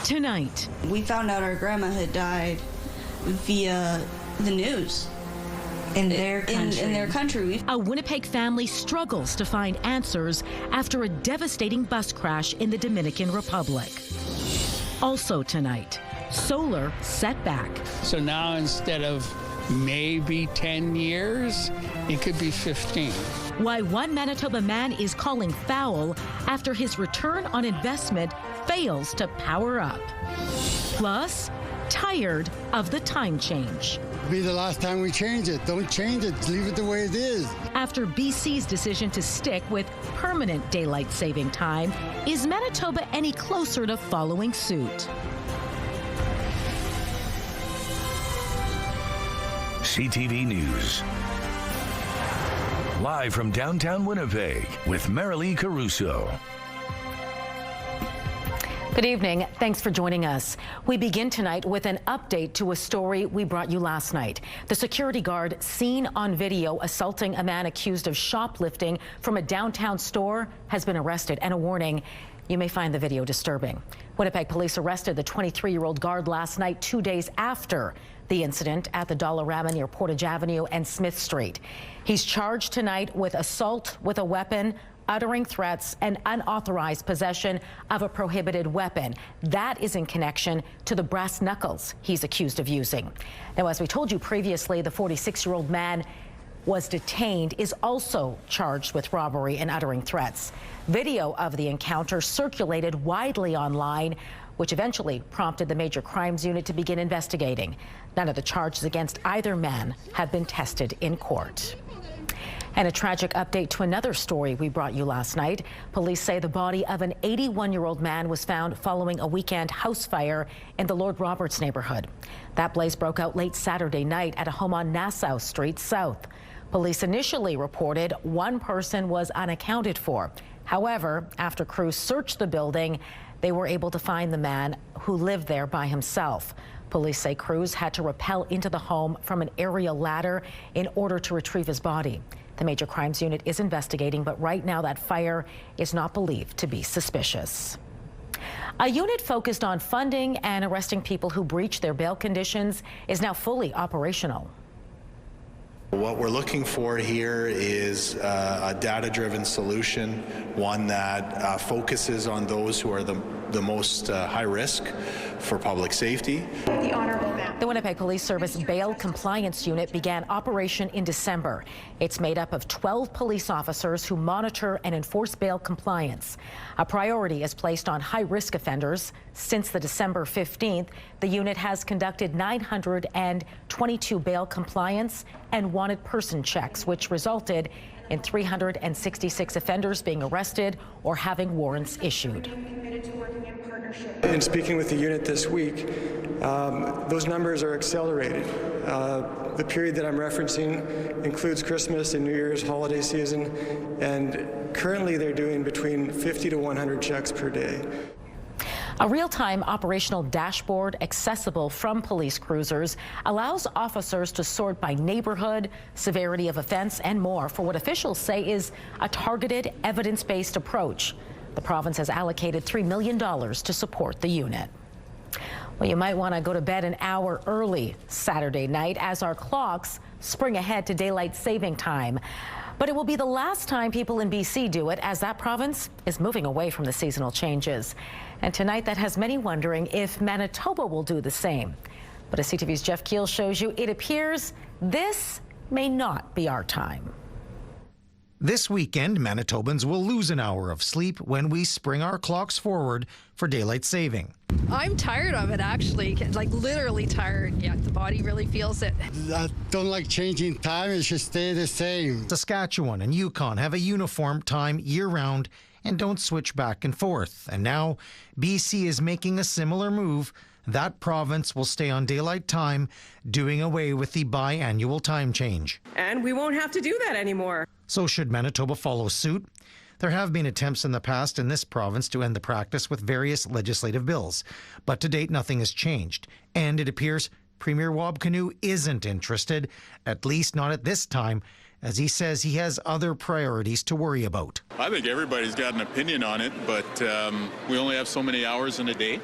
Tonight, we found out our grandma had died via the news. In their country. A Winnipeg family struggles to find answers after a devastating bus crash in the Dominican Republic. Also tonight, solar setback. So now instead of maybe 10 years, it could be 15. Why one Manitoba man is calling foul after his return on investment fails to power up. Plus, tired of the time change. Be the last time we change it. Don't change it. Leave it the way it is. After BC's decision to stick with permanent daylight saving time, is Manitoba any closer to following suit? CTV News. Live from downtown Winnipeg with Marilee Caruso. Good evening. Thanks for joining us. We begin tonight with an update to a story we brought you last night. The security guard seen on video assaulting a man accused of shoplifting from a downtown store has been arrested, and a warning: you may find the video disturbing. Winnipeg police arrested the 23-year-old guard last night, 2 days after the incident at the Dollarama near Portage Avenue and Smith Street. He's charged tonight with assault with a weapon, uttering threats, and unauthorized possession of a prohibited weapon. That is in connection to the brass knuckles he's accused of using. Now, as we told you previously, the 46-year-old man was detained, is also charged with robbery and uttering threats. Video of the encounter circulated widely online, which eventually prompted the Major Crimes Unit to begin investigating. None of the charges against either man have been tested in court. And a tragic update to another story we brought you last night. Police say the body of an 81-year-old man was found following a weekend house fire in the Lord Roberts neighborhood. That blaze broke out late Saturday night at a home on Nassau Street South. Police initially reported one person was unaccounted for. However, after crews searched the building, they were able to find the man who lived there by himself. Police say crews had to rappel into the home from an aerial ladder in order to retrieve his body. The Major Crimes Unit is investigating, but right now that fire is not believed to be suspicious. A unit focused on funding and arresting people who breach their bail conditions is now fully operational. What we're looking for here is a data-driven solution, one that focuses on those who are the most high risk for public safety. The Winnipeg Police Service Bail Compliance Unit began operation in December. It's made up of 12 police officers who monitor and enforce bail compliance. A priority is placed on high-risk offenders. Since the December 15th, the unit has conducted 922 bail compliance and wanted person checks, which resulted in 366 offenders being arrested or having warrants issued. In speaking with the unit this week, those numbers are accelerated. The period that I'm referencing includes Christmas and New Year's holiday season, and currently they're doing between 50 to 100 checks per day. A real-time operational dashboard accessible from police cruisers allows officers to sort by neighborhood, severity of offense, and more for what officials say is a targeted, evidence-based approach. The province has allocated $3 million to support the unit. Well, you might want to go to bed an hour early Saturday night as our clocks spring ahead to daylight saving time. But it will be the last time people in BC do it, as that province is moving away from the seasonal changes. And tonight, that has many wondering if Manitoba will do the same. But as CTV's Jeff Keel shows you, it appears this may not be our time. This weekend, Manitobans will lose an hour of sleep when we spring our clocks forward for daylight saving. I'm tired of it, actually, like literally tired. Yeah, the body really feels it. I don't like changing time. It should stay the same. Saskatchewan and Yukon have a uniform time year-round and don't switch back and forth. And now BC is making a similar move. That province will stay on daylight time, doing away with the biannual time change. And we won't have to do that anymore. So should Manitoba follow suit? There have been attempts in the past in this province to end the practice with various legislative bills, but to date nothing has changed. And it appears Premier Wabkanu isn't interested, at least not at this time, as he says he has other priorities to worry about. I think everybody's got an opinion on it, but we only have so many hours in a day.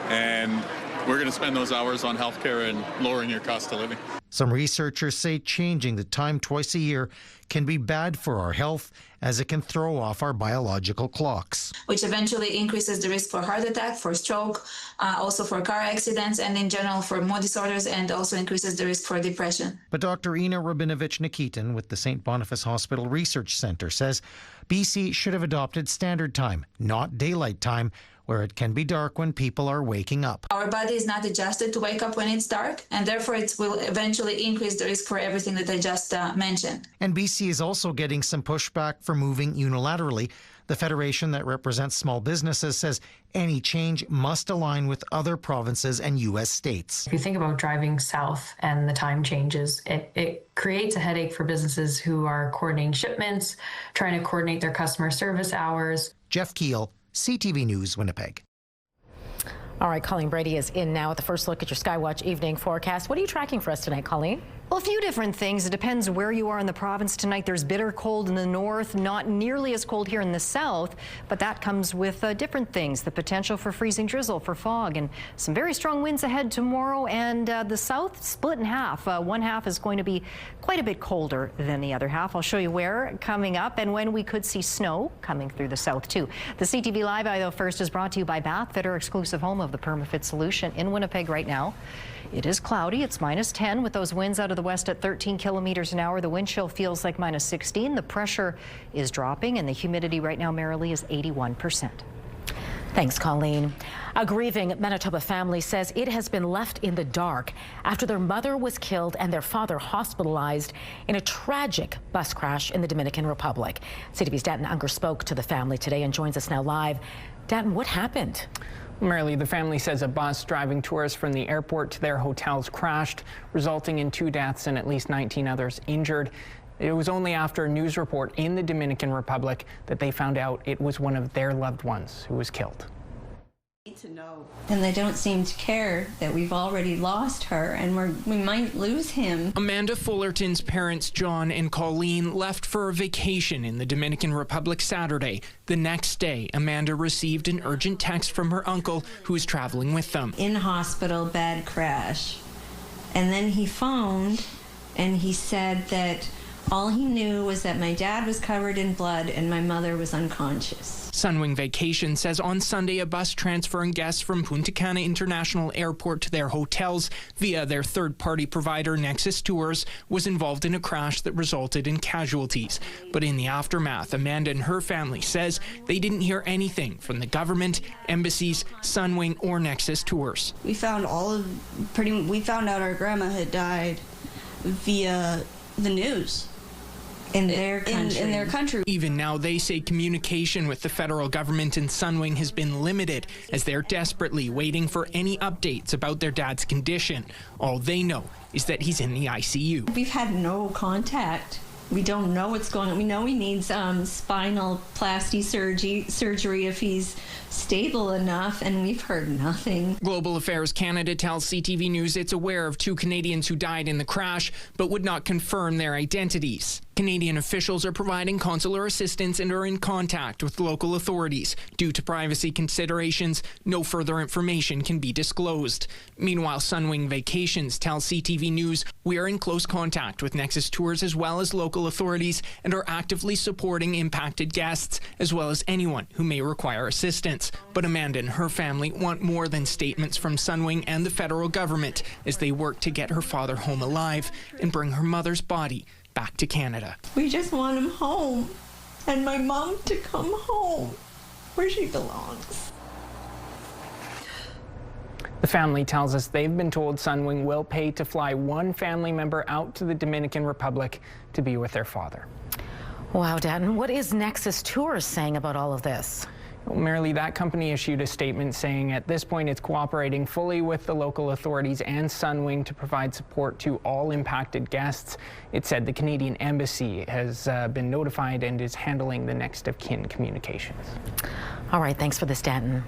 and we're going to spend those hours on healthcare and lowering your cost of living. Some researchers say changing the time twice a year can be bad for our health, as it can throw off our biological clocks. Which eventually increases the risk for heart attack, for stroke, also for car accidents, and in general for mood disorders, and also increases the risk for depression. But Dr. Ina Rabinovich-Nikitin with the St. Boniface Hospital Research Centre says BC should have adopted standard time, not daylight time, where it can be dark when people are waking up. Our body is not adjusted to wake up when it's dark, and therefore it will eventually increase the risk for everything that I just mentioned. And BC is also getting some pushback for moving unilaterally. The federation that represents small businesses says any change must align with other provinces and U.S. states. If you think about driving south and the time changes, it creates a headache for businesses who are coordinating shipments, trying to coordinate their customer service hours. Jeff Keel, CTV News, Winnipeg. All right, Colleen Brady is in now with the first look at your Skywatch evening forecast. What are you tracking for us tonight, Colleen? Well, a few different things. It depends where you are in the province tonight. There's bitter cold in the north, not nearly as cold here in the south, but that comes with different things. The potential for freezing drizzle, for fog, and some very strong winds ahead tomorrow. And the south split in half. One half is going to be quite a bit colder than the other half. I'll show you where coming up and when we could see snow coming through the south too. The CTV Live Eye, though, first is brought to you by Bath Fitter, exclusive home of the PermaFit solution in Winnipeg right now. It is cloudy. It's -10 with those winds out of the west at 13 kilometers an hour. The wind chill feels like -16. The pressure is dropping and the humidity right now, Marilee, is 81%. Thanks, Colleen. A grieving Manitoba family says it has been left in the dark after their mother was killed and their father hospitalized in a tragic bus crash in the Dominican Republic. CTV's Danton Unger spoke to the family today and joins us now live. Danton, what happened? Marilee, the family says a bus driving tourists from the airport to their hotels crashed, resulting in 2 deaths and at least 19 others injured. It was only after a news report in the Dominican Republic that they found out it was one of their loved ones who was killed. And they don't seem to care that we've already lost her and we might lose him. Amanda Fullerton's parents, John and Colleen, left for a vacation in the Dominican Republic Saturday. The next day, Amanda received an urgent text from her uncle who was traveling with them. In hospital, bad crash. And then he phoned and he said that all he knew was that my dad was covered in blood and my mother was unconscious. Sunwing Vacation says on Sunday a bus transferring guests from Punta Cana International Airport to their hotels via their third-party provider Nexus Tours was involved in a crash that resulted in casualties. But in the aftermath, Amanda and her family says they didn't hear anything from the government, embassies, Sunwing, or Nexus Tours. We found we found out our grandma had died via the news. In their country. Even now, they say communication with the federal government and Sunwing has been limited as they're desperately waiting for any updates about their dad's condition. All they know is that he's in the ICU. We've had no contact. We don't know what's going on. We know he needs spinal plasty surgery if he's stable enough, and we've heard nothing. Global Affairs Canada tells CTV News it's aware of 2 Canadians who died in the crash, but would not confirm their identities. Canadian officials are providing consular assistance and are in contact with local authorities. Due to privacy considerations, no further information can be disclosed. Meanwhile, Sunwing Vacations tells CTV News we are in close contact with Nexus Tours as well as local authorities and are actively supporting impacted guests as well as anyone who may require assistance. But Amanda and her family want more than statements from Sunwing and the federal government as they work to get her father home alive and bring her mother's body back to Canada. We just want him home and my mom to come home where she belongs. The family tells us they've been told Sunwing will pay to fly one family member out to the Dominican Republic to be with their father. Wow, Danton, what is Nexus Tours saying about all of this? Well, Marilee, that company issued a statement saying at this point it's cooperating fully with the local authorities and Sunwing to provide support to all impacted guests. It said the Canadian Embassy has been notified and is handling the next of kin communications. All right, thanks for this, Danton.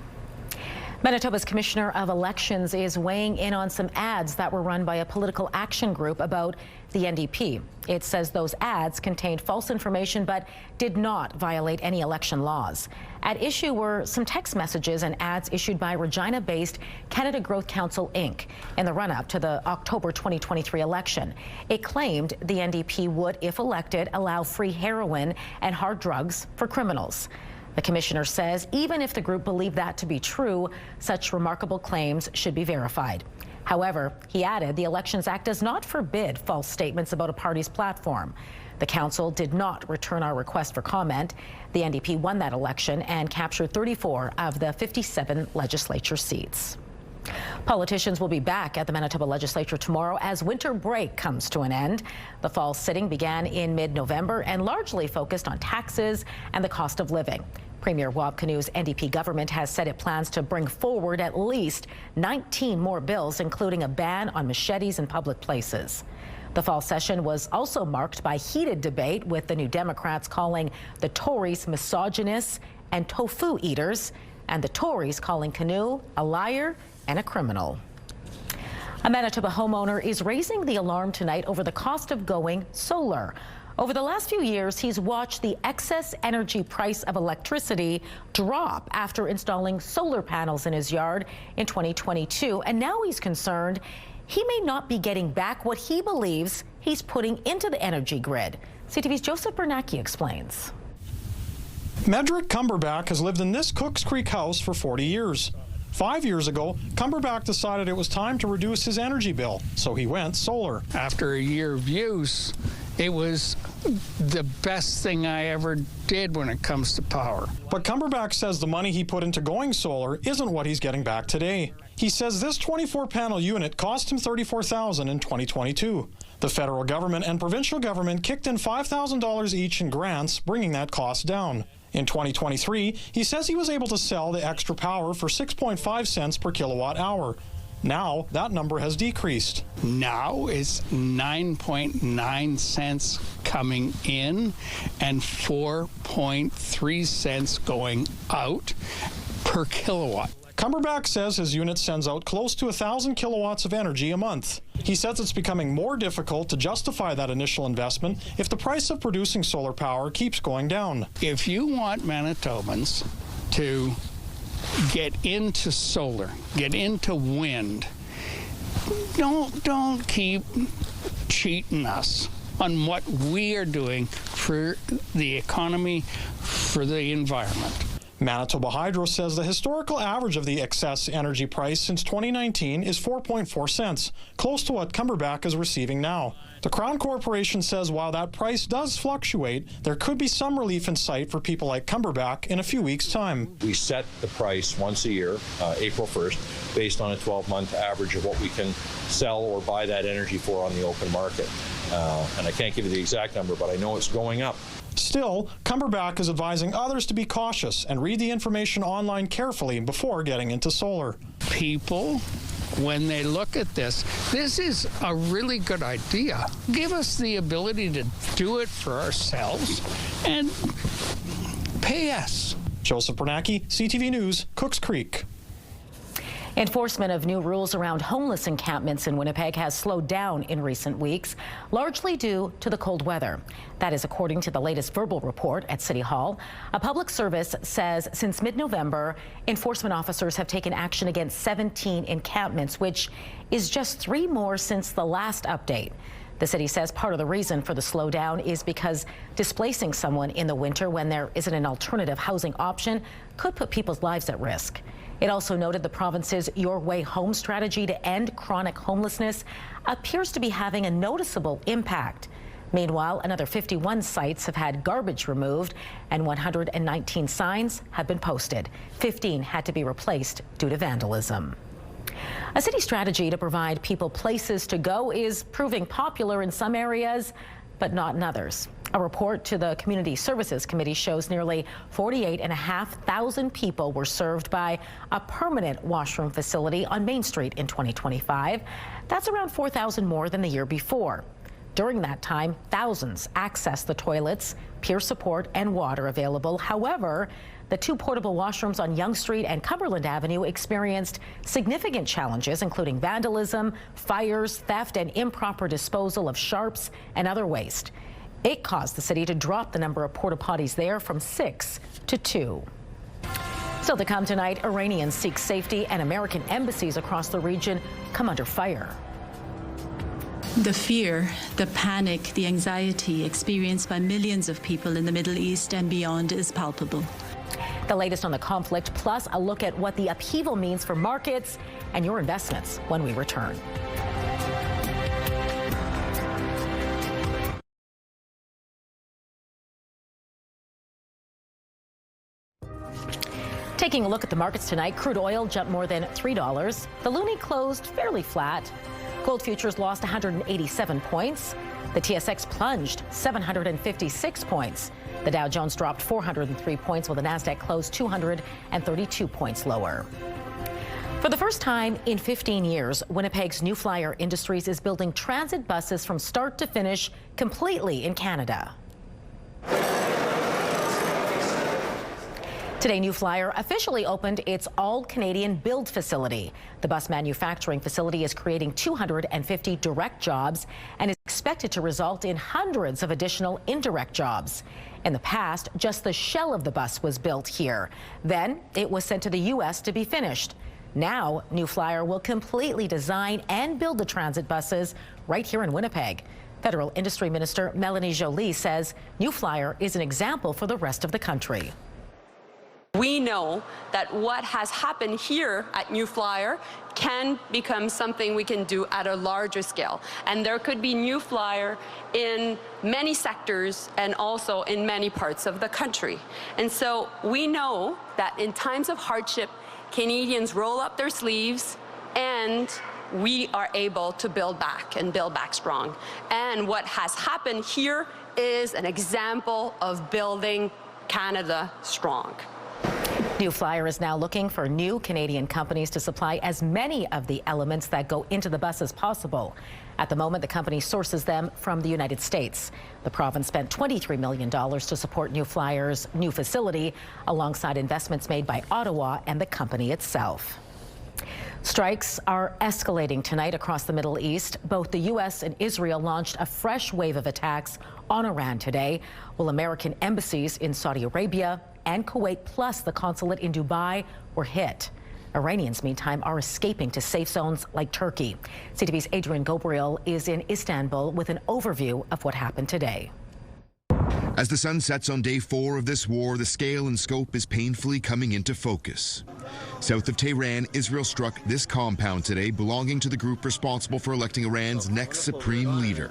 Manitoba's Commissioner of Elections is weighing in on some ads that were run by a political action group about the NDP. It says those ads contained false information but did not violate any election laws. At issue were some text messages and ads issued by Regina-based Canada Growth Council, Inc. in the run-up to the October 2023 election. It claimed the NDP would, if elected, allow free heroin and hard drugs for criminals. The commissioner says even if the group believed that to be true, such remarkable claims should be verified. However, he added the Elections Act does not forbid false statements about a party's platform. The council did not return our request for comment. The NDP won that election and captured 34 of the 57 legislature seats. Politicians will be back at the Manitoba Legislature tomorrow as winter break comes to an end. The fall sitting began in mid-November and largely focused on taxes and the cost of living. Premier Wab Kinew's NDP government has said it plans to bring forward at least 19 more bills, including a ban on machetes in public places. The fall session was also marked by heated debate, with the New Democrats calling the Tories misogynists and tofu eaters, and the Tories calling Kinew a liar and a criminal. A Manitoba homeowner is raising the alarm tonight over the cost of going solar. Over the last few years, he's watched the excess energy price of electricity drop after installing solar panels in his yard in 2022, and now he's concerned he may not be getting back what he believes he's putting into the energy grid. CTV's Joseph Bernacki explains. Medrick Cumberbatch has lived in this Cooks Creek house for 40 years. 5 years ago, Cumberbatch decided it was time to reduce his energy bill, so he went solar. After a year of use, it was the best thing I ever did when it comes to power. But Cumberbatch says the money he put into going solar isn't what he's getting back today. He says this 24-panel unit cost him $34,000 in 2022. The federal government and provincial government kicked in $5,000 each in grants, bringing that cost down. In 2023, he says he was able to sell the extra power for 6.5 cents per kilowatt hour. Now, that number has decreased. Now it's 9.9 cents coming in and 4.3 cents going out per kilowatt. Cumberbatch says his unit sends out close to 1,000 kilowatts of energy a month. He says it's becoming more difficult to justify that initial investment if the price of producing solar power keeps going down. If you want Manitobans to get into solar, get into wind, don't keep cheating us on what we are doing for the economy, for the environment. Manitoba Hydro says the historical average of the excess energy price since 2019 is 4.4 cents, close to what Cumberbatch is receiving now. The Crown Corporation says while that price does fluctuate, there could be some relief in sight for people like Cumberbatch in a few weeks' time. We set the price once a year, April 1st, based on a 12-month average of what we can sell or buy that energy for on the open market. And I can't give you the exact number, but I know it's going up. Still, Cumberbatch is advising others to be cautious and read the information online carefully before getting into solar. People, when they look at this is a really good idea. Give us the ability to do it for ourselves and pay us. Joseph Bernacki, CTV News, Cooks Creek. Enforcement of new rules around homeless encampments in Winnipeg has slowed down in recent weeks, largely due to the cold weather. That is according to the latest verbal report at City Hall. A public service says since mid-November, enforcement officers have taken action against 17 encampments, which is just 3 more since the last update. The city says part of the reason for the slowdown is because displacing someone in the winter when there isn't an alternative housing option could put people's lives at risk. It also noted the province's Your Way Home strategy to end chronic homelessness appears to be having a noticeable impact. Meanwhile, another 51 sites have had garbage removed and 119 signs have been posted. 15 had to be replaced due to vandalism. A city strategy to provide people places to go is proving popular in some areas, but not in others. A report to the Community Services Committee shows nearly 48,500 people were served by a permanent washroom facility on Main Street in 2025. That's around 4,000 more than the year before. During that time, thousands accessed the toilets, peer support, and water available. However, the 2 portable washrooms on Yonge Street and Cumberland Avenue experienced significant challenges, including vandalism, fires, theft, and improper disposal of sharps and other waste. It caused the city to drop the number of porta potties there from 6 to 2. Still to come tonight, Iranians seek safety and American embassies across the region come under fire. The fear, the panic, the anxiety experienced by millions of people in the Middle East and beyond is palpable. The latest on the conflict, plus a look at what the upheaval means for markets and your investments when we return. Taking a look at the markets tonight, crude oil jumped more than $3. The loonie closed fairly flat. Gold futures lost 187 points. The TSX plunged 756 points. The Dow Jones dropped 403 points, while the Nasdaq closed 232 points lower. For the first time in 15 years, Winnipeg's New Flyer Industries is building transit buses from start to finish completely in Canada. Today, New Flyer officially opened its all-Canadian build facility. The bus manufacturing facility is creating 250 direct jobs and is expected to result in hundreds of additional indirect jobs. In the past, just the shell of the bus was built here. Then it was sent to the U.S. to be finished. Now, New Flyer will completely design and build the transit buses right here in Winnipeg. Federal Industry Minister Melanie Joly says New Flyer is an example for the rest of the country. We know that what has happened here at New Flyer can become something we can do at a larger scale. And there could be New Flyer in many sectors and also in many parts of the country. And so we know that in times of hardship, Canadians roll up their sleeves and we are able to build back and build back strong. And what has happened here is an example of building Canada strong. New Flyer is now looking for new Canadian companies to supply as many of the elements that go into the bus as possible. At the moment, the company sources them from the United States. The province spent $23 million to support New Flyer's new facility, alongside investments made by Ottawa and the company itself. Strikes are escalating tonight across the Middle East. Both the U.S. and Israel launched a fresh wave of attacks on Iran today, while American embassies in Saudi Arabia and Kuwait, plus the consulate in Dubai, were hit. Iranians, meantime, are escaping to safe zones like Turkey. CTV's Adrian Gobriel is in Istanbul with an overview of what happened today. As the sun sets on day 4 of this war, the scale and scope is painfully coming into focus. South of Tehran, Israel struck this compound today, belonging to the group responsible for electing Iran's next supreme leader.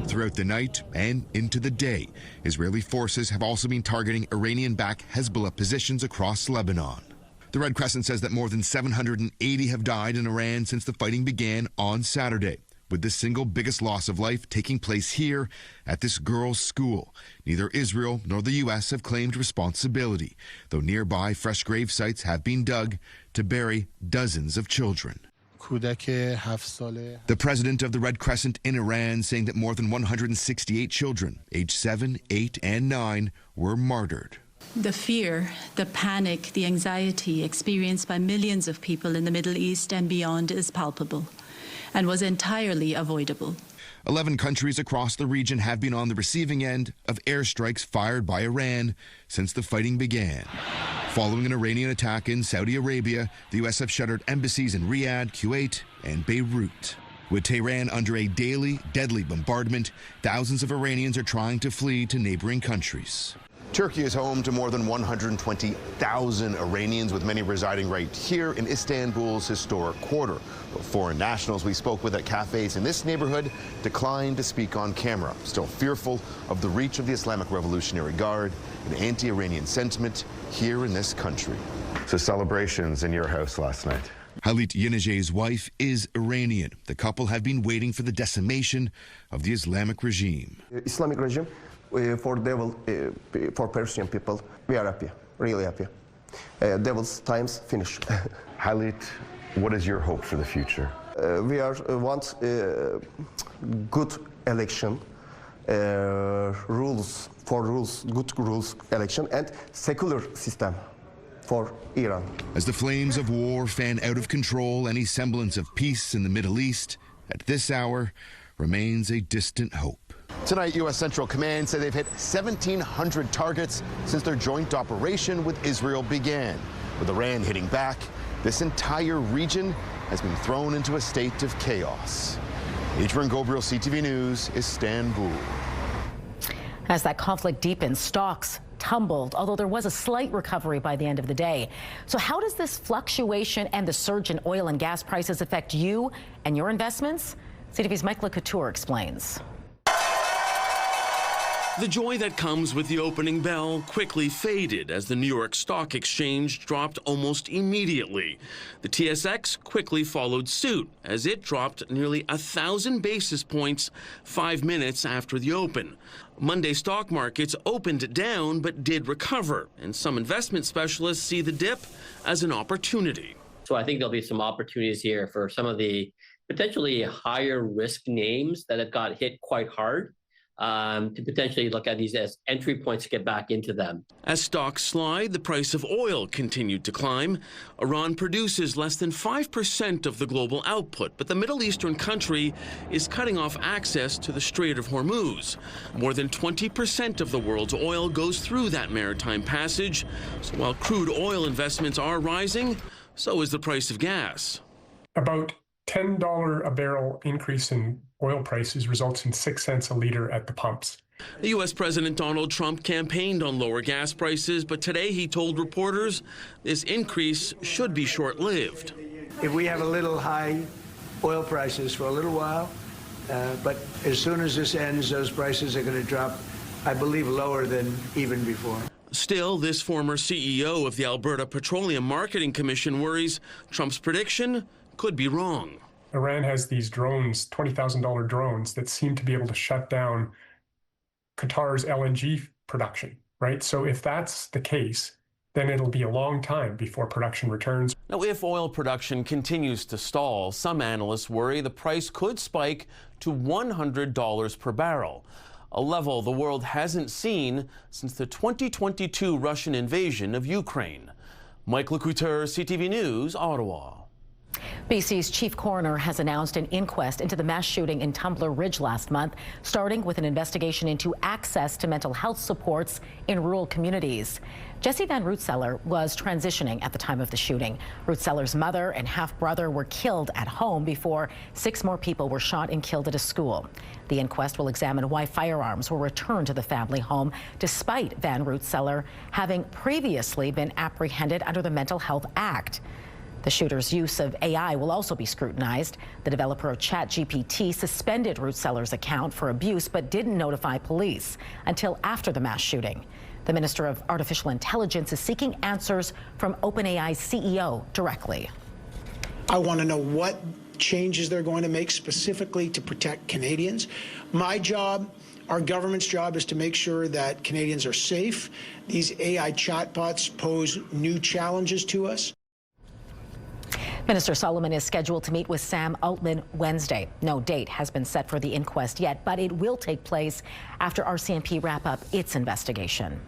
Throughout the night and into the day, Israeli forces have also been targeting Iranian-backed Hezbollah positions across Lebanon. The Red Crescent says that more than 780 have died in Iran since the fighting began on Saturday, with the single biggest loss of life taking place here at this girls' school. Neither Israel nor the U.S. have claimed responsibility, though nearby fresh grave sites have been dug to bury dozens of children. The president of the Red Crescent in Iran saying that more than 168 children, aged 7, 8, and 9, were martyred. The fear, the panic, the anxiety experienced by millions of people in the Middle East and beyond is palpable and was entirely avoidable. 11 countries across the region have been on the receiving end of airstrikes fired by Iran since the fighting began. Following an Iranian attack in Saudi Arabia, the U.S. have shuttered embassies in Riyadh, Kuwait, and Beirut. With Tehran under a daily, deadly bombardment, thousands of Iranians are trying to flee to neighboring countries. Turkey is home to more than 120,000 Iranians, with many residing right here in Istanbul's historic quarter. But foreign nationals we spoke with at cafes in this neighborhood declined to speak on camera, still fearful of the reach of the Islamic Revolutionary Guard and anti-Iranian sentiment here in this country. So celebrations in your house last night. Halit Yenejeh's wife is Iranian. The couple have been waiting for the decimation of the Islamic regime. Islamic regime. For for Persian people, we are happy, really happy. Devil's times finish. Halit, what is your hope for the future? We want good election, rules, good rules election, and secular system for Iran. As the flames of war fan out of control any semblance of peace in the Middle East, at this hour remains a distant hope. Tonight, U.S. Central Command said they've hit 1,700 targets since their joint operation with Israel began. With Iran hitting back, this entire region has been thrown into a state of chaos. Adrian Gobriel, CTV News, Istanbul. As that conflict deepens, stocks tumbled, although there was a slight recovery by the end of the day. So how does this fluctuation and the surge in oil and gas prices affect you and your investments? CTV's Michael Couture explains. The joy that comes with the opening bell quickly faded as the New York Stock Exchange dropped almost immediately. The TSX quickly followed suit as it dropped nearly 1,000 basis points 5 minutes after the open. Monday stock markets opened down but did recover, and some investment specialists see the dip as an opportunity. So I think there'll be some opportunities here for some of the potentially higher risk names that have got hit quite hard. To potentially look at these as entry points to get back into them. As stocks slide, the price of oil continued to climb. Iran produces less than 5% of the global output, but the Middle Eastern country is cutting off access to the Strait of Hormuz. More than 20% of the world's oil goes through that maritime passage. So while crude oil investments are rising, so is the price of gas. About $10 a barrel increase in oil prices results in 6 cents a liter at the pumps. The U.S. President Donald Trump campaigned on lower gas prices, but today he told reporters this increase should be short-lived. If we have a little high oil prices for a little while, but as soon as this ends, those prices are going to drop, I believe, lower than even before. Still, this former CEO of the Alberta Petroleum Marketing Commission worries Trump's prediction could be wrong. Iran has these drones, $20,000 drones, that seem to be able to shut down Qatar's LNG production, right? So if that's the case, then it'll be a long time before production returns. Now, if oil production continues to stall, some analysts worry the price could spike to $100 per barrel, a level the world hasn't seen since the 2022 Russian invasion of Ukraine. Michael Couture, CTV News, Ottawa. BC's chief coroner has announced an inquest into the mass shooting in Tumbler Ridge last month, starting with an investigation into access to mental health supports in rural communities. Jesse Van Rootseller was transitioning at the time of the shooting. Rootseller's mother and half-brother were killed at home before 6 more people were shot and killed at a school. The inquest will examine why firearms were returned to the family home, despite Van Rootseller having previously been apprehended under the Mental Health Act. The shooter's use of AI will also be scrutinized. The developer of ChatGPT suspended Rootseller's account for abuse but didn't notify police until after the mass shooting. The Minister of Artificial Intelligence is seeking answers from OpenAI's CEO directly. I want to know what changes they're going to make specifically to protect Canadians. My job, our government's job, is to make sure that Canadians are safe. These AI chatbots pose new challenges to us. Minister Solomon is scheduled to meet with Sam Altman Wednesday. No date has been set for the inquest yet, but it will take place after RCMP wrap up its investigation.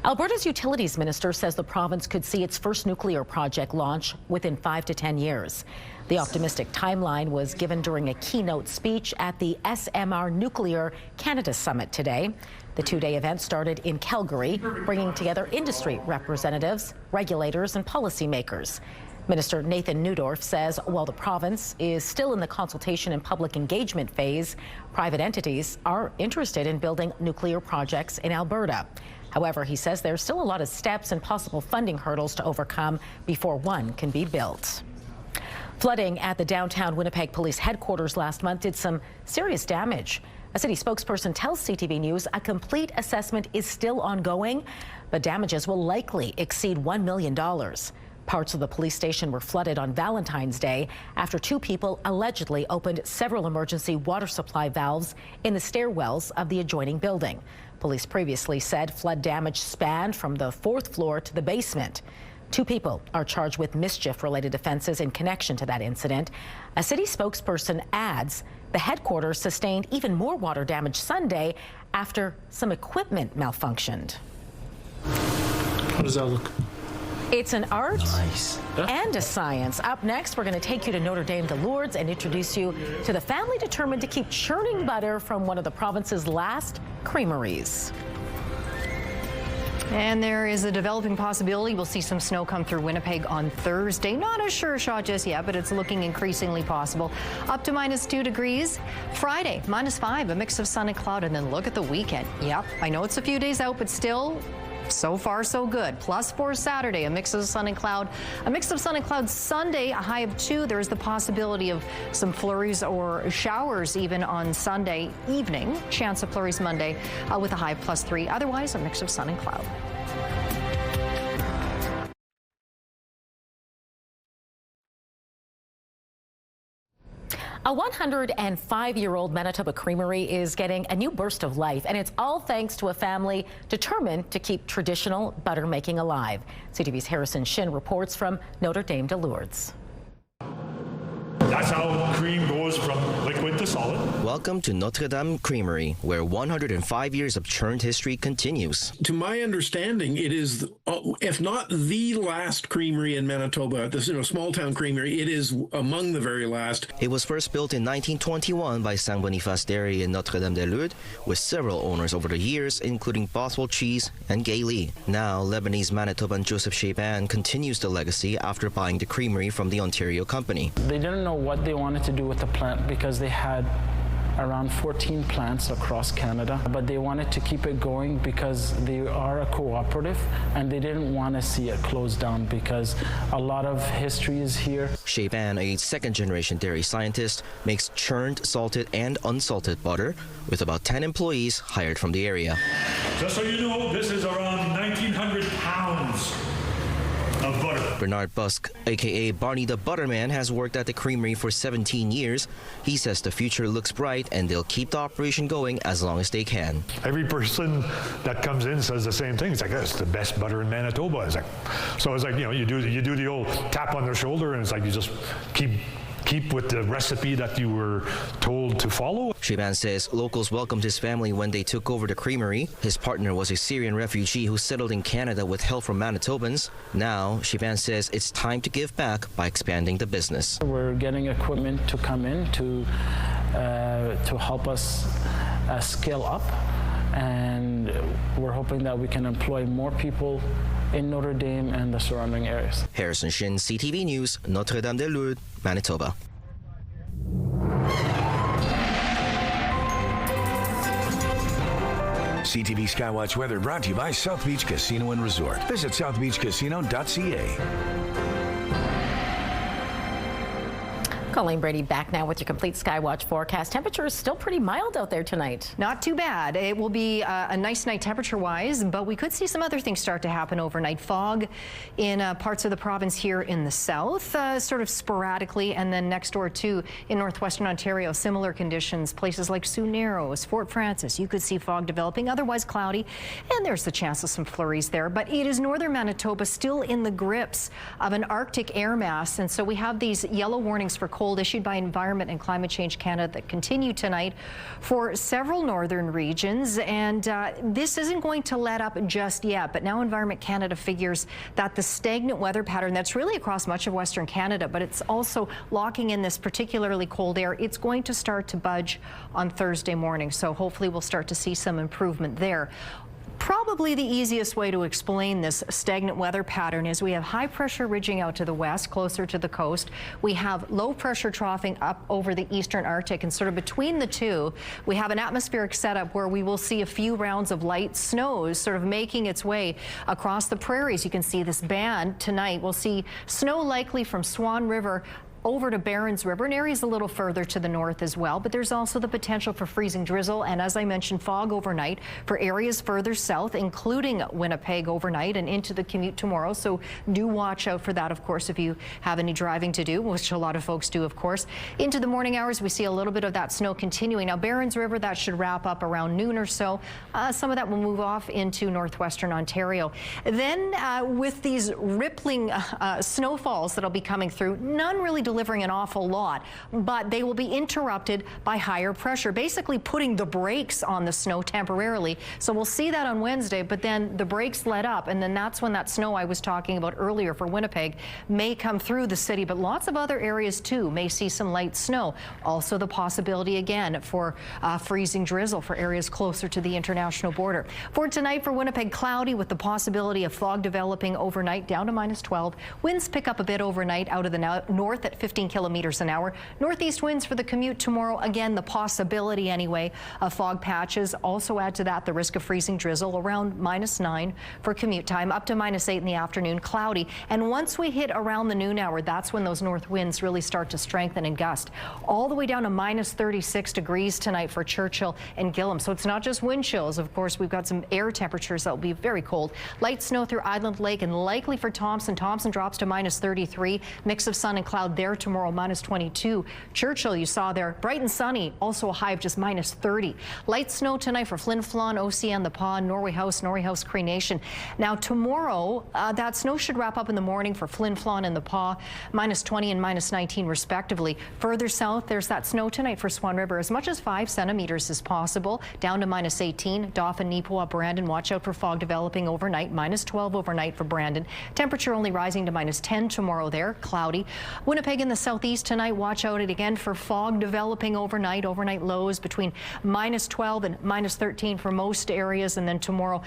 Alberta's utilities minister says the province could see its first nuclear project launch within 5 to 10 years. The optimistic timeline was given during a keynote speech at the SMR Nuclear Canada Summit today. The 2-day event started in Calgary, bringing together industry representatives, regulators, and policymakers. Minister Nathan Neudorf says while the province is still in the consultation and public engagement phase, private entities are interested in building nuclear projects in Alberta. However, he says there's still a lot of steps and possible funding hurdles to overcome before one can be built. Flooding at the downtown Winnipeg Police Headquarters last month did some serious damage. A city spokesperson tells CTV News a complete assessment is still ongoing, but damages will likely exceed $1 million. Parts of the police station were flooded on Valentine's Day after 2 people allegedly opened several emergency water supply valves in the stairwells of the adjoining building. Police previously said flood damage spanned from the 4th floor to the basement. 2 people are charged with mischief-related offenses in connection to that incident. A city spokesperson adds the headquarters sustained even more water damage Sunday after some equipment malfunctioned. How does that look? It's an art and a science. Up next, we're going to take you to Notre Dame de Lourdes and introduce you to the family determined to keep churning butter from one of the province's last creameries. And there is a developing possibility we'll see some snow come through Winnipeg on Thursday. Not a sure shot just yet, but it's looking increasingly possible. Up to -2 degrees. Friday, -5, a mix of sun and cloud. And then look at the weekend. Yep, I know it's a few days out, but still, so far so good. +4 Saturday, a mix of sun and cloud. A mix of sun and cloud Sunday, a high of 2. There's the possibility of some flurries or showers even on Sunday evening. Chance of flurries Monday with a high of +3. Otherwise, a mix of sun and cloud. A 105-year-old Manitoba creamery is getting a new burst of life, and it's all thanks to a family determined to keep traditional butter making alive. CTV's Harrison Shin reports from Notre Dame de Lourdes. That's how cream goes from liquid to solid. Welcome to Notre Dame Creamery, where 105 years of churned history continues. To my understanding, it is, if not the last creamery in Manitoba, this small town creamery, it is among the very last. It was first built in 1921 by Saint Boniface Dairy in Notre Dame de Lourdes, with several owners over the years, including Bothwell Cheese and Gay Lee. Now, Lebanese Manitoban Joseph Shaban continues the legacy after buying the creamery from the Ontario company. They didn't know what they wanted to do with the plant because they had around 14 plants across Canada, but they wanted to keep it going because they are a cooperative and they didn't want to see it close down because a lot of history is here. Shaban, a second-generation dairy scientist, makes churned, salted, and unsalted butter with about 10 employees hired from the area. Just so you know, this is around 1,900 pounds of butter. Bernard Busk, aka Barney the Butterman, has worked at the creamery for 17 years. He says the future looks bright and they'll keep the operation going as long as they can. Every person that comes in says the same thing. It's like, it's the best butter in Manitoba. It's like, so it's like, you do the old tap on their shoulder, and it's like you just keep with the recipe that you were told to follow. Shaban says locals welcomed his family when they took over the creamery. His partner was a Syrian refugee who settled in Canada with help from Manitobans. Now, Shaban says it's time to give back by expanding the business. We're getting equipment to come in to help us scale up, and we're hoping that we can employ more people in Notre Dame and the surrounding areas. Harrison Shin, CTV News, Notre Dame de Lourdes, Manitoba. CTV Skywatch weather brought to you by South Beach Casino and Resort. Visit southbeachcasino.ca. Colleen Brady back now with your complete Skywatch forecast. Temperature is still pretty mild out there tonight. Not too bad. It will be a nice night temperature-wise, but we could see some other things start to happen overnight. Fog in parts of the province here in the south, sort of sporadically, and then next door too in northwestern Ontario, similar conditions. Places like Sioux Narrows, Fort Francis, you could see fog developing, otherwise cloudy, and there's the chance of some flurries there. But it is northern Manitoba still in the grips of an Arctic air mass, and so we have these yellow warnings for cold issued by Environment and Climate Change Canada that continue tonight for several northern regions, and this isn't going to let up just yet. But now Environment Canada figures that the stagnant weather pattern that's really across much of Western Canada, but it's also locking in this particularly cold air, it's going to start to budge on Thursday morning. So hopefully we'll start to see some improvement there. Probably the easiest way to explain this stagnant weather pattern is we have high pressure ridging out to the west, closer to the coast. We have low pressure troughing up over the eastern Arctic, and sort of between the two, we have an atmospheric setup where we will see a few rounds of light snows sort of making its way across the prairies. You can see this band tonight. We'll see snow likely from Swan River over to Barons River and areas a little further to the north as well. But there's also the potential for freezing drizzle and, as I mentioned, fog overnight for areas further south, including Winnipeg overnight and into the commute tomorrow. So do watch out for that, of course, if you have any driving to do, which a lot of folks do, of course. Into the morning hours, we see a little bit of that snow continuing. Now, Barons River, that should wrap up around noon or so. Some of that will move off into northwestern Ontario. Then with these rippling snowfalls that'll be coming through, none really delivering an awful lot, but they will be interrupted by higher pressure, basically putting the brakes on the snow temporarily. So we'll see that on Wednesday, but then the brakes let up, and then that's when that snow I was talking about earlier for Winnipeg may come through the city, but lots of other areas too may see some light snow. Also the possibility again for freezing drizzle for areas closer to the international border. For tonight for Winnipeg, cloudy with the possibility of fog developing overnight down to -12. Winds pick up a bit overnight out of the north at 15 kilometers an hour. Northeast winds for the commute tomorrow. Again, the possibility anyway of fog patches. Also add to that the risk of freezing drizzle around -9 for commute time, up to -8 in the afternoon, cloudy. And once we hit around the noon hour, that's when those north winds really start to strengthen and gust. All the way down to -36 degrees tonight for Churchill and Gillam. So it's not just wind chills. Of course, we've got some air temperatures that will be very cold. Light snow through Island Lake and likely for Thompson. Thompson drops to -33. Mix of sun and cloud there tomorrow, -22. Churchill, you saw there, bright and sunny, also a high of just -30. Light snow tonight for Flin Flon, OCN, The Paw, Norway House, Cree Nation. Now tomorrow, that snow should wrap up in the morning for Flin Flon and The Paw, -20 and -19 respectively. Further south, there's that snow tonight for Swan River, as much as 5 centimeters as possible, down to -18. Dauphin, Neepawa, Brandon, watch out for fog developing overnight, -12 overnight for Brandon. Temperature only rising to -10 tomorrow there, cloudy. Winnipeg in the southeast tonight, watch out again for fog developing overnight. Overnight lows between -12 and -13 for most areas, and then tomorrow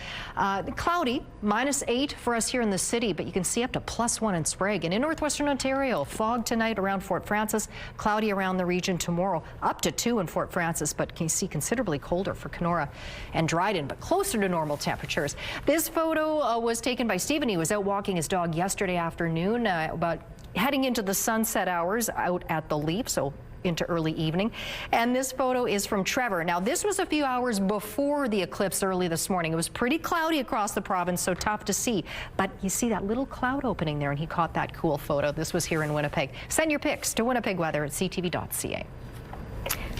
cloudy, -8 for us here in the city, but you can see up to +1 in Sprague. And in northwestern Ontario, fog tonight around Fort Frances, cloudy around the region tomorrow, up to 2 in Fort Frances, but can you see considerably colder for Kenora and Dryden, but closer to normal temperatures. This photo was taken by Stephen. He was out walking his dog yesterday afternoon, about heading into the sunset hours out at the Leap, so into early evening. And this photo is from Trevor. Now, this was a few hours before the eclipse early this morning. It was pretty cloudy across the province, so tough to see. But you see that little cloud opening there, and he caught that cool photo. This was here in Winnipeg. Send your pics to winnipegweather@ctv.ca.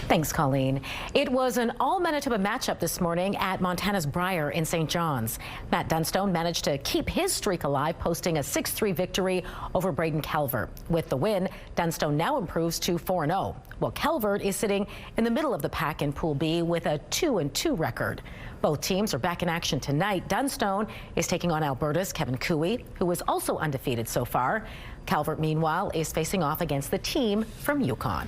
Thanks, Colleen. It was an all-Manitoba matchup this morning at Montana's Brier in St. John's. Matt Dunstone managed to keep his streak alive, posting a 6-3 victory over Braden Calvert. With the win, Dunstone now improves to 4-0, while Calvert is sitting in the middle of the pack in Pool B with a 2-2 record. Both teams are back in action tonight. Dunstone is taking on Alberta's Kevin Cooey, who is also undefeated so far. Calvert, meanwhile, is facing off against the team from Yukon.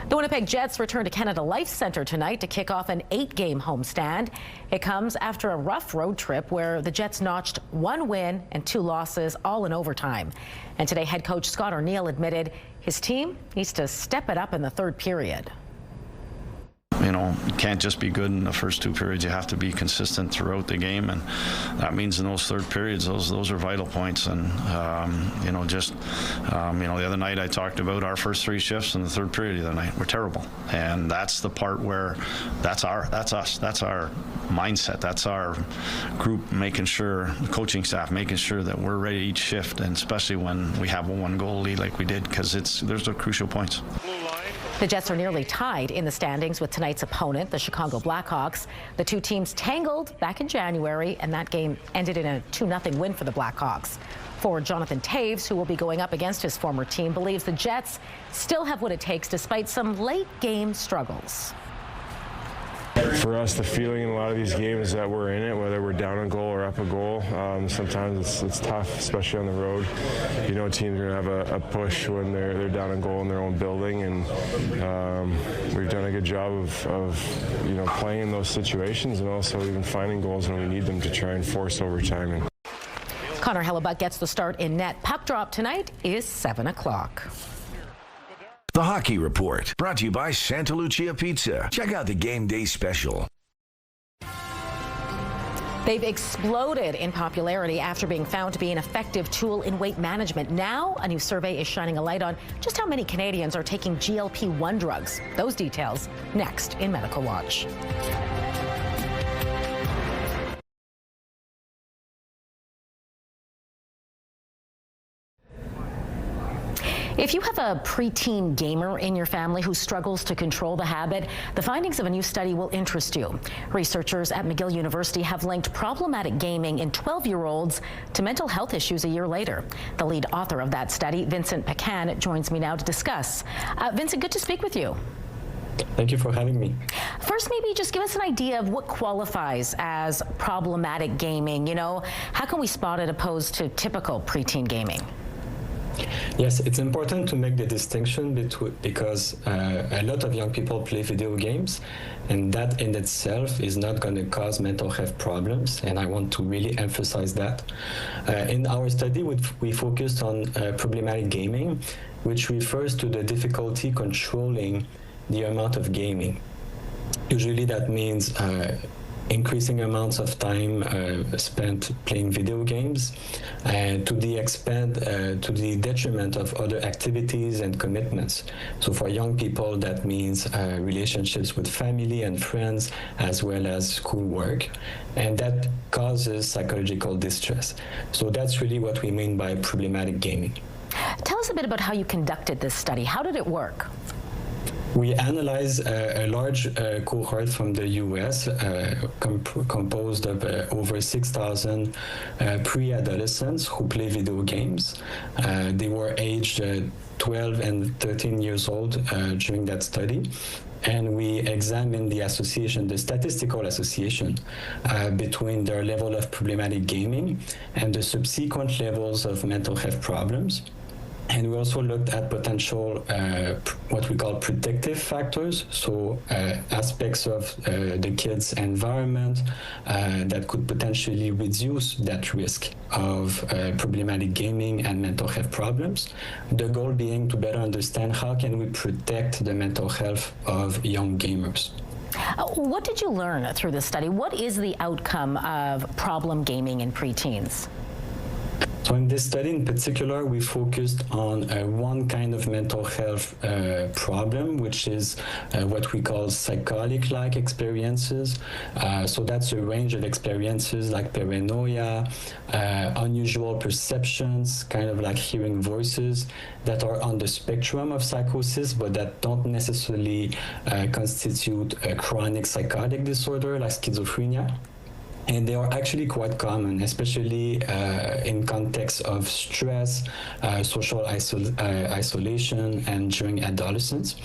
The Winnipeg Jets return to Canada Life Centre tonight to kick off an 8-game homestand. It comes after a rough road trip where the Jets notched 1 win and 2 losses, all in overtime. And today, head coach Scott O'Neill admitted his team needs to step it up in the third period. You know, you can't just be good in the first 2 periods. You have to be consistent throughout the game, and that means in those third periods, those are vital points. And you know, the other night I talked about our first 3 shifts in the third period the other night were terrible, and that's the part where that's us, that's our mindset, that's our group making sure, the coaching staff making sure that we're ready each shift, and especially when we have a 1-goal lead like we did, because there's the crucial points. The Jets are nearly tied in the standings with tonight's opponent, the Chicago Blackhawks. The 2 teams tangled back in January, and that game ended in a 2-0 win for the Blackhawks. Forward Jonathan Taves, who will be going up against his former team, believes the Jets still have what it takes despite some late-game struggles. For us, the feeling in a lot of these games is that we're in it, whether we're down a goal or up a goal. Sometimes it's tough, especially on the road. You know, teams are going to have a push when they're down a goal in their own building, and we've done a good job of you know, playing in those situations and also even finding goals when we need them to try and force overtime. Connor Hellebuck gets the start in net. Puck drop tonight is 7 o'clock. The Hockey Report, brought to you by Santa Lucia Pizza. Check out the game day special. They've exploded in popularity after being found to be an effective tool in weight management. Now, a new survey is shining a light on just how many Canadians are taking GLP-1 drugs. Those details next in Medical Watch. If you have a preteen gamer in your family who struggles to control the habit, the findings of a new study will interest you. Researchers at McGill University have linked problematic gaming in 12-year-olds to mental health issues a year later. The lead author of that study, Vincent Pecan, joins me now to discuss. Vincent, good to speak with you. Thank you for having me. First, maybe just give us an idea of what qualifies as problematic gaming. You know, how can we spot it opposed to typical preteen gaming? Yes, it's important to make the distinction because a lot of young people play video games, and that in itself is not going to cause mental health problems, and I want to really emphasize that. In our study, we focused on problematic gaming, which refers to the difficulty controlling the amount of gaming. Usually that means increasing amounts of time spent playing video games, to the detriment of other activities and commitments. So for young people, that means relationships with family and friends, as well as schoolwork, and that causes psychological distress. So that's really what we mean by problematic gaming. Tell us a bit about how you conducted this study. How did it work? We analyzed a large cohort from the US composed of over 6,000 pre-adolescents who play video games. They were aged 12 and 13 years old during that study. And we examined the association, the statistical association between their level of problematic gaming and the subsequent levels of mental health problems. And we also looked at potential, what we call predictive factors, so aspects of the kid's environment that could potentially reduce that risk of problematic gaming and mental health problems. The goal being to better understand how can we protect the mental health of young gamers. What did you learn through this study? What is the outcome of problem gaming in preteens? So in this study in particular, we focused on one kind of mental health problem, which is what we call psychotic-like experiences. So that's a range of experiences like paranoia, unusual perceptions, kind of like hearing voices that are on the spectrum of psychosis, but that don't necessarily constitute a chronic psychotic disorder like schizophrenia. And they are actually quite common, especially in context of stress, social isolation, and during adolescence.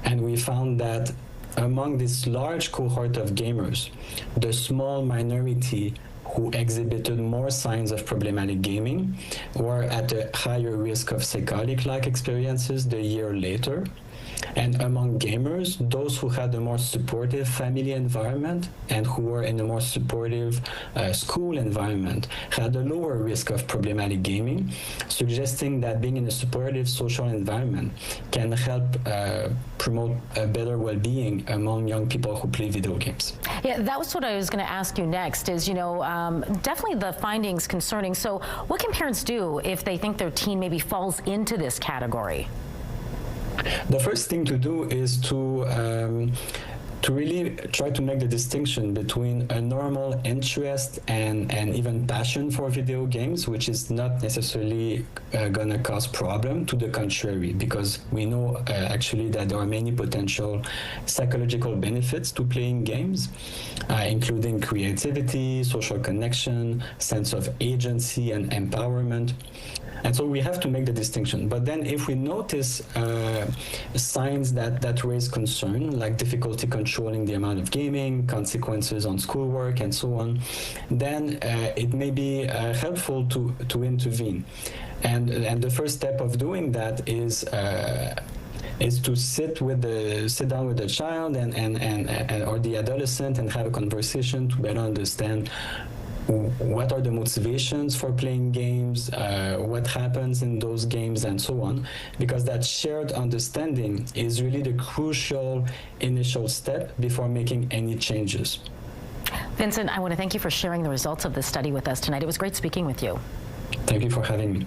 And we found that among this large cohort of gamers, the small minority who exhibited more signs of problematic gaming were at a higher risk of psychotic-like experiences the year later. And among gamers, those who had a more supportive family environment and who were in a more supportive school environment had a lower risk of problematic gaming, suggesting that being in a supportive social environment can help promote a better well-being among young people who play video games. Yeah, that was what I was going to ask you next is, you know, definitely the findings concerning. So what can parents do if they think their teen maybe falls into this category? The first thing to do is to really try to make the distinction between a normal interest and even passion for video games, which is not necessarily going to cause problem. To the contrary, because we know actually that there are many potential psychological benefits to playing games, including creativity, social connection, sense of agency and empowerment. And so we have to make the distinction. But then if we notice signs that raise concern, like difficulty controlling the amount of gaming, consequences on schoolwork, and so on, then it may be helpful to intervene. And the first step of doing that is to sit down with the child and or the adolescent and have a conversation to better understand what are the motivations for playing games, what happens in those games, and so on, because that shared understanding is really the crucial initial step before making any changes. Vincent, I want to thank you for sharing the results of this study with us tonight. It was great speaking with you. Thank you for having me.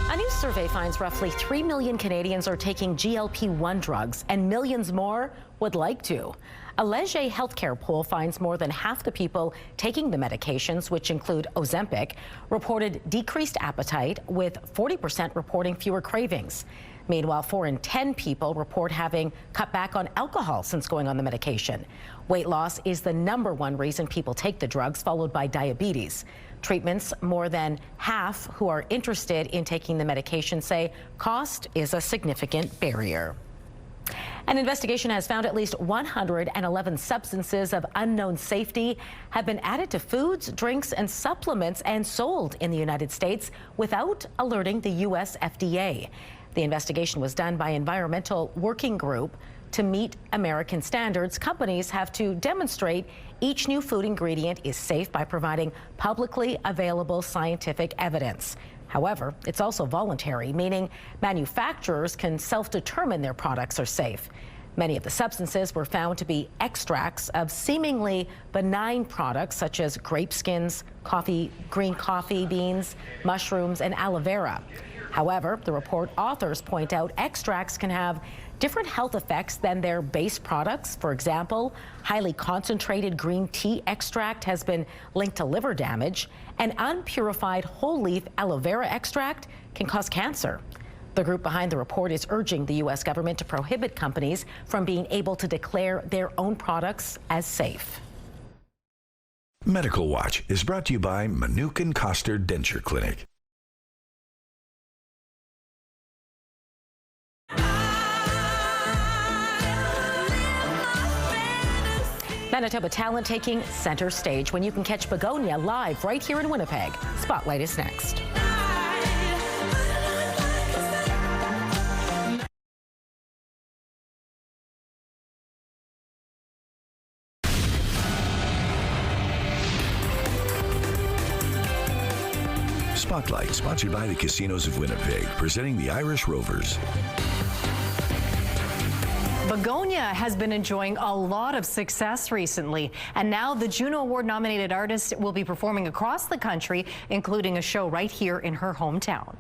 A new survey finds roughly 3 million Canadians are taking GLP-1 drugs, and millions more would like to. A Leger healthcare poll finds more than half the people taking the medications, which include Ozempic, reported decreased appetite, with 40% reporting fewer cravings. Meanwhile, 4 in 10 people report having cut back on alcohol since going on the medication. Weight loss is the #1 reason people take the drugs, followed by diabetes. Treatments, more than half who are interested in taking the medication say cost is a significant barrier. An investigation has found at least 111 substances of unknown safety have been added to foods, drinks, and supplements and sold in the United States without alerting the U.S. FDA. The investigation was done by Environmental Working Group. To meet American standards, companies have to demonstrate each new food ingredient is safe by providing publicly available scientific evidence. However, it's also voluntary, meaning manufacturers can self-determine their products are safe. Many of the substances were found to be extracts of seemingly benign products such as grape skins, green coffee beans, mushrooms, and aloe vera. However, the report authors point out extracts can have different health effects than their base products. For example, highly concentrated green tea extract has been linked to liver damage, and unpurified whole leaf aloe vera extract can cause cancer. The group behind the report is urging the U.S. government to prohibit companies from being able to declare their own products as safe. Medical Watch is brought to you by Manitoba Coster Denture Clinic. Manitoba talent taking center stage when you can catch Begonia live right here in Winnipeg. Spotlight is next. Spotlight, sponsored by the Casinos of Winnipeg, presenting the Irish Rovers. Begonia has been enjoying a lot of success recently, and now the Juno Award-nominated artist will be performing across the country, including a show right here in her hometown.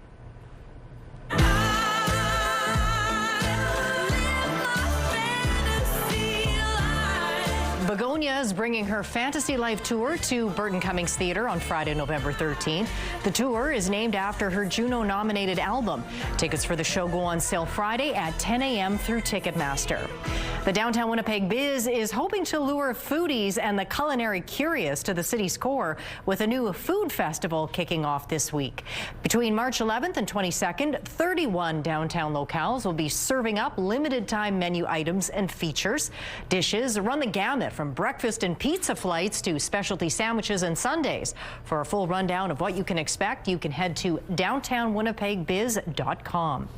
Begonia is bringing her Fantasy Life tour to Burton Cummings Theatre on Friday, November 13th. The tour is named after her Juno-nominated album. Tickets for the show go on sale Friday at 10 a.m. through Ticketmaster. The Downtown Winnipeg Biz is hoping to lure foodies and the culinary curious to the city's core with a new food festival kicking off this week. Between March 11th and 22nd, 31 downtown locales will be serving up limited-time menu items and features. Dishes run the gamut from breakfast and pizza flights to specialty sandwiches and sundaes. For a full rundown of what you can expect, you can head to downtownwinnipegbiz.com.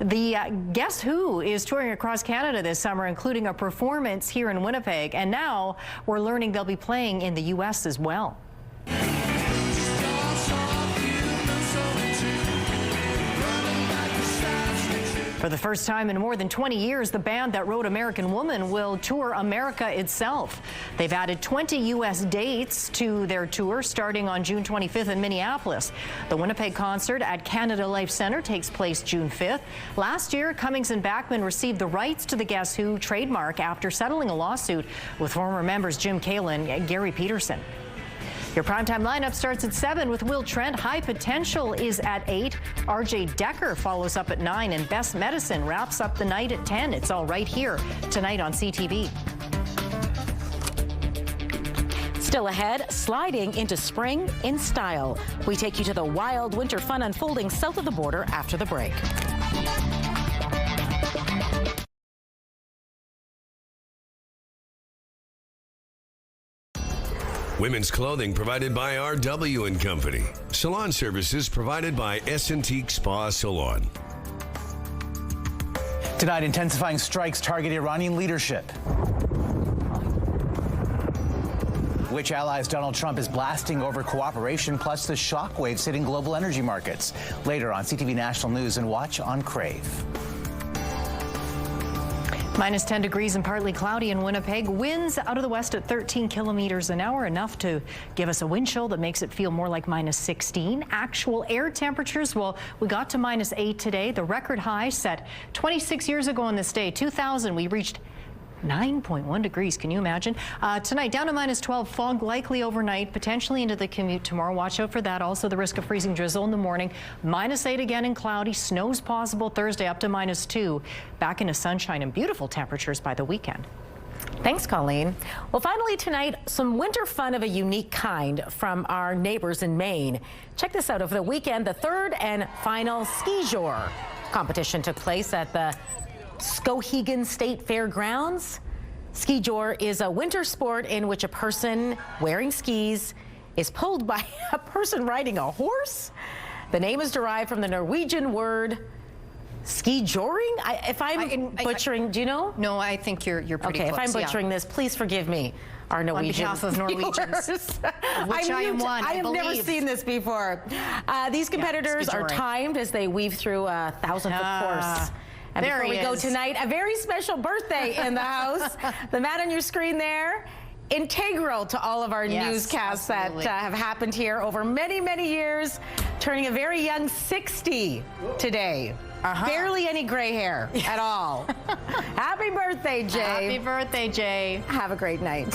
The Guess Who is touring across Canada this summer, including a performance here in Winnipeg, and now we're learning they'll be playing in the U.S. as well. For the first time in more than 20 years, the band that wrote American Woman will tour America itself. They've added 20 U.S. dates to their tour starting on June 25th in Minneapolis. The Winnipeg concert at Canada Life Centre takes place June 5th. Last year, Cummings and Bachman received the rights to the Guess Who trademark after settling a lawsuit with former members Jim Kalin and Gary Peterson. Your primetime lineup starts at 7 with Will Trent. High Potential is at 8. RJ Decker follows up at 9. And Best Medicine wraps up the night at 10. It's all right here tonight on CTV. Still ahead, sliding into spring in style. We take you to the wild winter fun unfolding south of the border after the break. Women's clothing provided by R.W. & Company. Salon services provided by S&T Spa Salon. Tonight, intensifying strikes target Iranian leadership. which allies Donald Trump is blasting over cooperation, plus the shockwaves hitting global energy markets. Later on CTV National News and watch on Crave. Minus 10 degrees and partly cloudy in Winnipeg. Winds out of the west at 13 kilometers an hour, enough to give us a wind chill that makes it feel more like minus 16. Actual air temperatures, well, we got to minus 8 today. The record high set 26 years ago on this day, 2000, we reached 9.1 degrees. Can you imagine? Tonight, down to minus 12. Fog likely overnight, potentially into the commute tomorrow. Watch out for that. Also, the risk of freezing drizzle in the morning. Minus 8 again and cloudy. Snow's possible Thursday up to minus 2. Back into sunshine and beautiful temperatures by the weekend. Thanks, Colleen. Well, finally tonight, some winter fun of a unique kind from our neighbors in Maine. Check this out. Over the weekend, the third and final Skijoring competition took place at the Skijoring State Fairgrounds. Skijoring is a winter sport in which a person wearing skis is pulled by a person riding a horse. The name is derived from the Norwegian word Skijoring. If I'm butchering, do you know? No, I think you're pretty close. Okay, if I'm butchering this, please forgive me. Our Norwegian on behalf of Norwegians, which I am one. I have never seen this before. These competitors are timed as they weave through a 1,000-foot course. And before we go tonight, a very special birthday in the house. The man on your screen there, integral to all of our newscasts that have happened here over many, many years, turning a very young 60 today. Barely any gray hair at all. Happy birthday, Jay. Happy birthday, Jay. Have a great night.